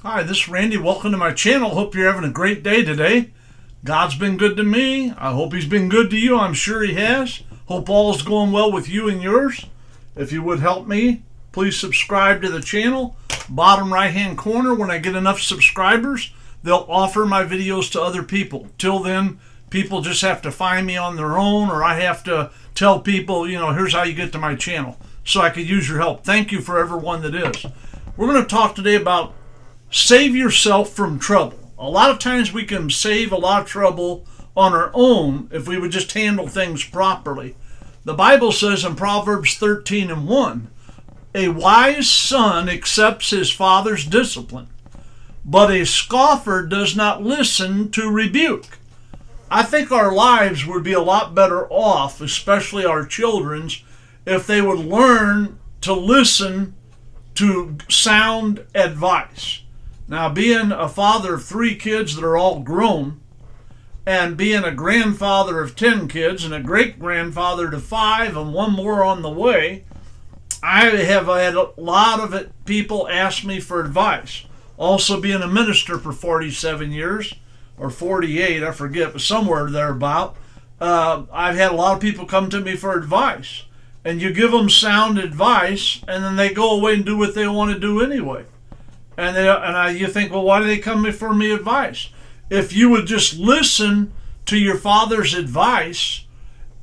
Hi, this is Randy. Welcome to my channel. Hope you're having a great day today. God's been good to me. I hope He's been good to you. I'm sure He has. Hope all is going well with you and yours. If you would help me, please subscribe to the channel. Bottom right hand corner, when I get enough subscribers, they'll offer my videos to other people. Till then, people just have to find me on their own, or I have to tell people, here's how you get to my channel. So I could use your help. Thank you for everyone that is. We're going to talk today about save yourself from trouble. A lot of times we can save a lot of trouble on our own if we would just handle things properly. The Bible says in Proverbs 13:1, a wise son accepts his father's discipline, but a scoffer does not listen to rebuke. I think our lives would be a lot better off, especially our children's, if they would learn to listen to sound advice. Now, being a father of 3 kids that are all grown, and being a grandfather of 10 kids and a great-grandfather to 5 and 1 more on the way, I have had a lot of people ask me for advice. Also being a minister for 47 years, or 48, I forget, but somewhere thereabout, I've had a lot of people come to me for advice. And you give them sound advice, and then they go away and do what they want to do anyway. You think, well, why do they come for me advice? If you would just listen to your father's advice,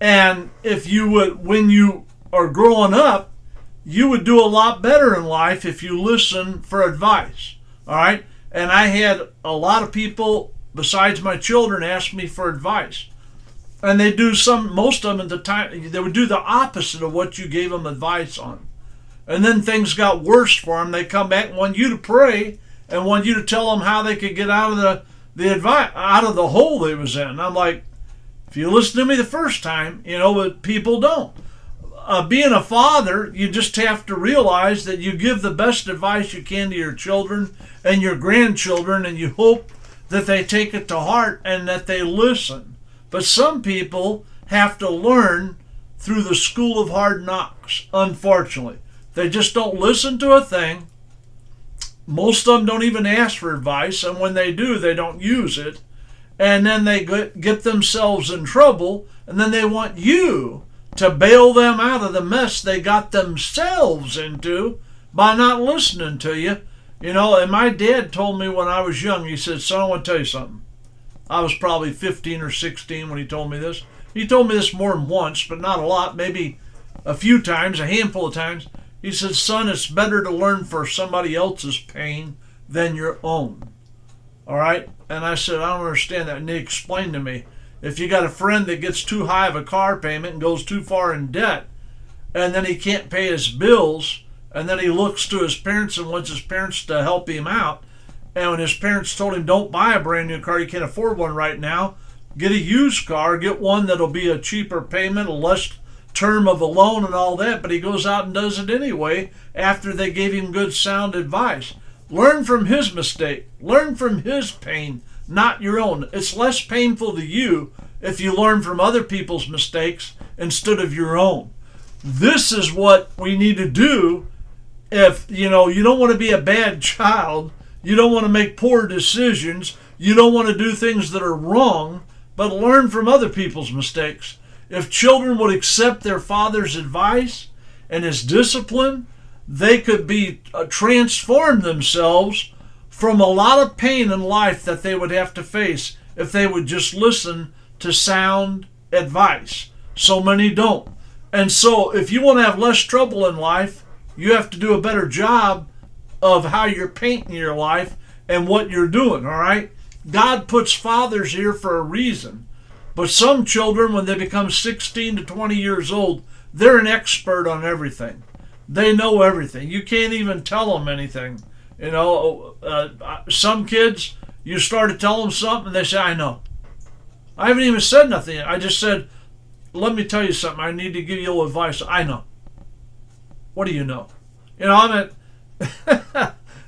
and if you would, when you are growing up, you would do a lot better in life if you listen for advice. All right? And I had a lot of people, besides my children, ask me for advice. And they do most of them at the time, they would do the opposite of what you gave them advice on. And then things got worse for them. They come back and want you to pray and want you to tell them how they could get out of out of the hole they was in. And I'm like, if you listen to me the first time, but people don't. Being a father, you just have to realize that you give the best advice you can to your children and your grandchildren, and you hope that they take it to heart and that they listen. But some people have to learn through the school of hard knocks, unfortunately. They just don't listen to a thing. Most of them don't even ask for advice, and when they do, they don't use it. And then they get themselves in trouble, and then they want you to bail them out of the mess they got themselves into by not listening to you. And my dad told me when I was young, he said, son, I want to tell you something. I was probably 15 or 16 when he told me this. He told me this more than once, but not a lot, maybe a few times, a handful of times. He said, son, it's better to learn for somebody else's pain than your own. All right? And I said, I don't understand that. And he explained to me, if you got a friend that gets too high of a car payment and goes too far in debt, and then he can't pay his bills, and then he looks to his parents and wants his parents to help him out, and when his parents told him, don't buy a brand new car, you can't afford one right now, get a used car, get one that'll be a cheaper payment, a less term of a loan and all that, but he goes out and does it anyway after they gave him good sound advice. Learn from his mistake. Learn from his pain, not your own. It's less painful to you if you learn from other people's mistakes instead of your own. This is what we need to do if, you don't want to be a bad child. You don't want to make poor decisions. You don't want to do things that are wrong, but learn from other people's mistakes. If children would accept their father's advice and his discipline, they could be transform themselves from a lot of pain in life that they would have to face if they would just listen to sound advice. So many don't. And so if you want to have less trouble in life, you have to do a better job of how you're painting your life and what you're doing, all right? God puts fathers here for a reason. But some children, when they become 16 to 20 years old, they're an expert on everything. They know everything. You can't even tell them anything. Some kids, you start to tell them something, and they say, I know. I haven't even said nothing yet. I just said, let me tell you something. I need to give you a little advice. I know. What do you know?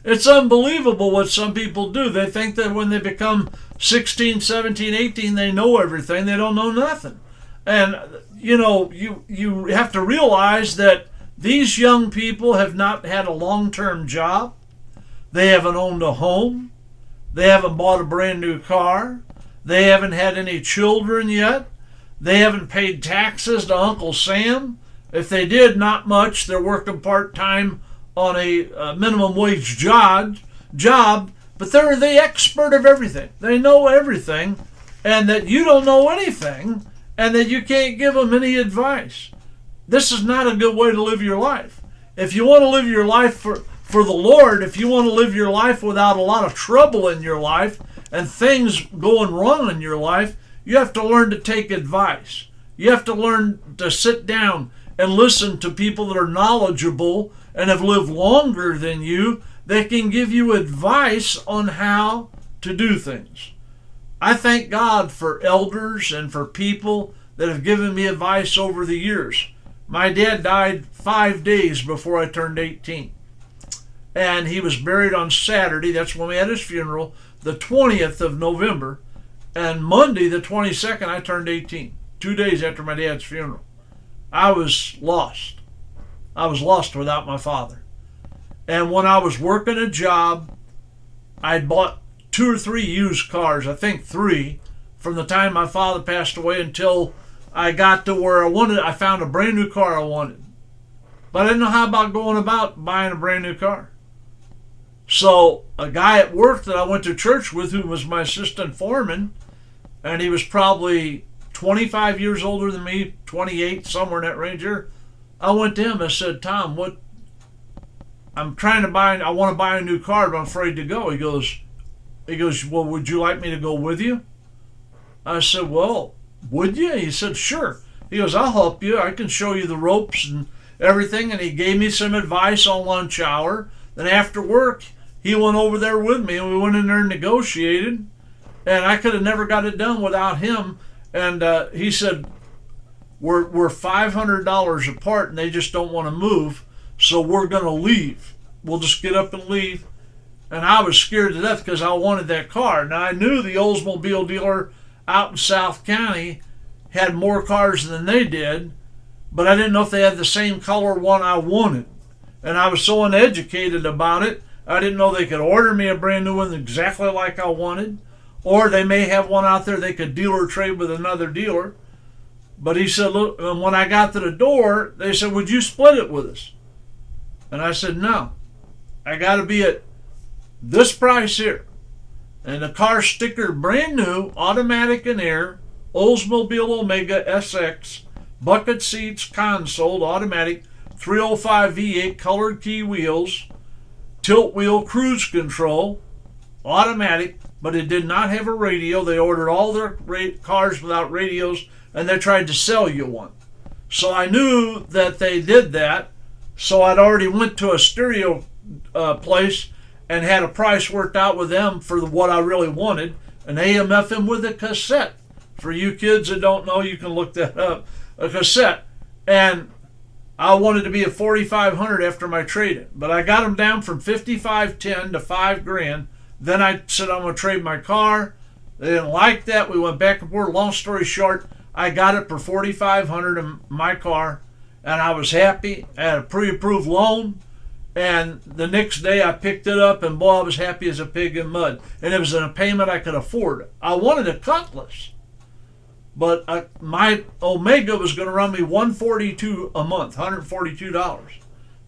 It's unbelievable what some people do. They think that when they become 16, 17, 18, they know everything. They don't know nothing. And, you have to realize that these young people have not had a long-term job. They haven't owned a home. They haven't bought a brand new car. They haven't had any children yet. They haven't paid taxes to Uncle Sam. If they did, not much. They're working part-time on a minimum wage job, but they're the expert of everything. They know everything, and that you don't know anything, and that you can't give them any advice. This is not a good way to live your life. If you want to live your life for the Lord, if you want to live your life without a lot of trouble in your life and things going wrong in your life, you have to learn to take advice. You have to learn to sit down and listen to people that are knowledgeable and have lived longer than you. They can give you advice on how to do things. I thank God for elders and for people that have given me advice over the years. My dad died 5 days before I turned 18. And he was buried on Saturday, that's when we had his funeral, the 20th of November. And Monday, the 22nd, I turned 18, 2 days after my dad's funeral. I was lost. I was lost without my father. And when I was working a job, I'd bought 2 or 3 used cars, I think 3, from the time my father passed away until I got to where I found a brand new car I wanted. But I didn't know how about going about buying a brand new car. So a guy at work that I went to church with, who was my assistant foreman, and he was probably 25 years older than me, 28, somewhere in that range here. I went to him and said, Tom, I want to buy a new car, but I'm afraid to go. He goes, well, would you like me to go with you? I said, well, would you? He said, sure. He goes, I'll help you. I can show you the ropes and everything. And he gave me some advice on lunch hour. Then after work, he went over there with me, and we went in there and negotiated. And I could have never got it done without him. And he said, we're $500 apart, and they just don't want to move, so we're going to leave. We'll just get up and leave. And I was scared to death because I wanted that car. Now, I knew the Oldsmobile dealer out in South County had more cars than they did, but I didn't know if they had the same color one I wanted. And I was so uneducated about it, I didn't know they could order me a brand new one exactly like I wanted, or they may have one out there they could dealer trade with another dealer. But he said, look, when I got to the door, they said, would you split it with us? And I said, no. I got to be at this price here. And the car sticker, brand new, automatic and air, Oldsmobile Omega SX, bucket seats, console, automatic, 305 V8, colored key wheels, tilt wheel cruise control, automatic, but it did not have a radio. They ordered all their cars without radios, and they tried to sell you one. So I knew that they did that, so I'd already went to a stereo place and had a price worked out with them for what I really wanted, an AM FM with a cassette. For you kids that don't know, you can look that up, a cassette. And I wanted to be at $4,500 after my trade-in, but I got them down from $5,510 to $5,000. Then I said I'm going to trade my car. They didn't like that. We went back and forth. Long story short, I got it for $4,500 in my car, and I was happy. I had a pre-approved loan, and the next day I picked it up, and boy, I was happy as a pig in mud. And it was in a payment I could afford. I wanted a Cutlass, but my Omega was going to run me $142 a month, $142.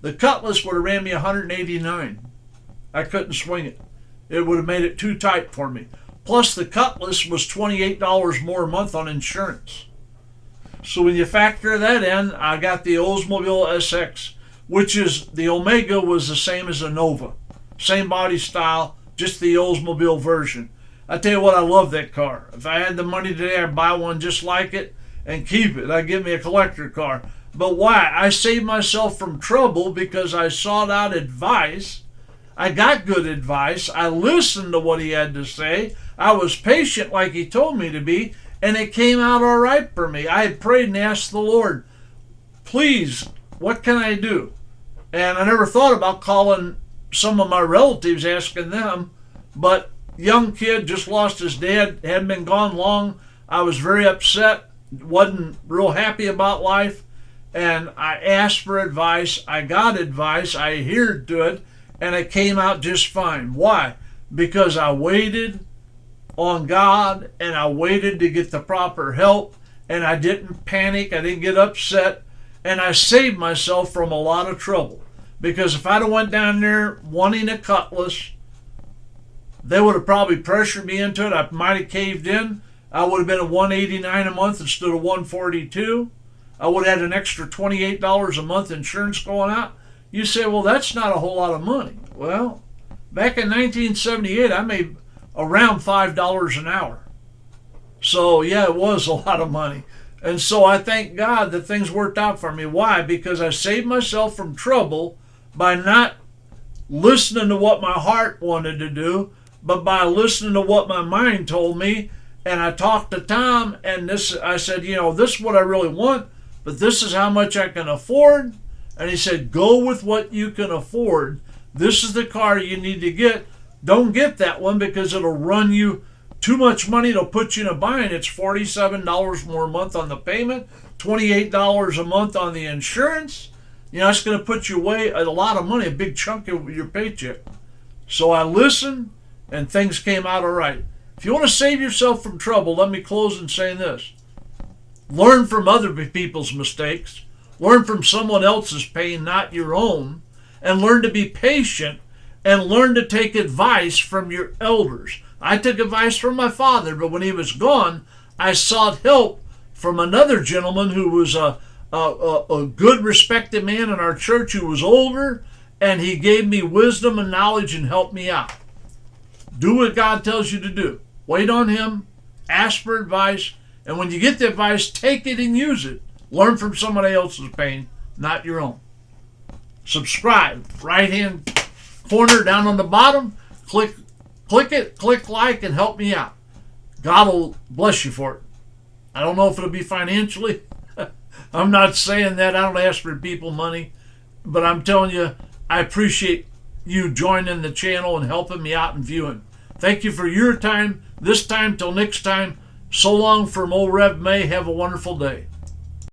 The Cutlass would have ran me $189. I couldn't swing it. It would have made it too tight for me. Plus, the Cutlass was $28 more a month on insurance. So when you factor that in, I got the Oldsmobile SX, which is, the Omega was the same as a Nova. Same body style, just the Oldsmobile version. I tell you what, I love that car. If I had the money today, I'd buy one just like it and keep it. I'd give me a collector car. But why? I saved myself from trouble because I sought out advice. I got good advice. I listened to what he had to say. I was patient like he told me to be, and it came out all right for me. I had prayed and asked the Lord, please, what can I do? And I never thought about calling some of my relatives, asking them, but young kid, just lost his dad, hadn't been gone long. I was very upset, wasn't real happy about life, and I asked for advice. I got advice. I adhered to it, and it came out just fine. Why? Because I waited on God, and I waited to get the proper help, and I didn't panic, I didn't get upset, and I saved myself from a lot of trouble. Because if I'd have went down there wanting a cutlass, they would have probably pressured me into it. I might have caved in. I would have been at $189 a month instead of $142. I would have had an extra $28 a month insurance going out. You say, well, that's not a whole lot of money. Well, back in 1978, I made around $5 an hour. So, yeah, it was a lot of money. And so I thank God that things worked out for me. Why? Because I saved myself from trouble by not listening to what my heart wanted to do, but by listening to what my mind told me. And I talked to Tom, and I said, this is what I really want, but this is how much I can afford. And he said, go with what you can afford. This is the car you need to get. Don't get that one because it'll run you too much money. It'll put you in a bind. It's $47 more a month on the payment, $28 a month on the insurance. It's going to put you away a lot of money, a big chunk of your paycheck. So I listened, and things came out all right. If you want to save yourself from trouble, let me close in saying this. Learn from other people's mistakes. Learn from someone else's pain, not your own. And learn to be patient, and learn to take advice from your elders. I took advice from my father, but when he was gone, I sought help from another gentleman who was a good, respected man in our church who was older, and he gave me wisdom and knowledge and helped me out. Do what God tells you to do. Wait on him, ask for advice, and when you get the advice, take it and use it. Learn from somebody else's pain, not your own. Subscribe, right-hand corner down on the bottom. Click it, click like, and help me out. God will bless you for it. I don't know if it'll be financially. I'm not saying that. I don't ask for people money. But I'm telling you, I appreciate you joining the channel and helping me out and viewing. Thank you for your time. This time till next time. So long from old Rev May. Have a wonderful day.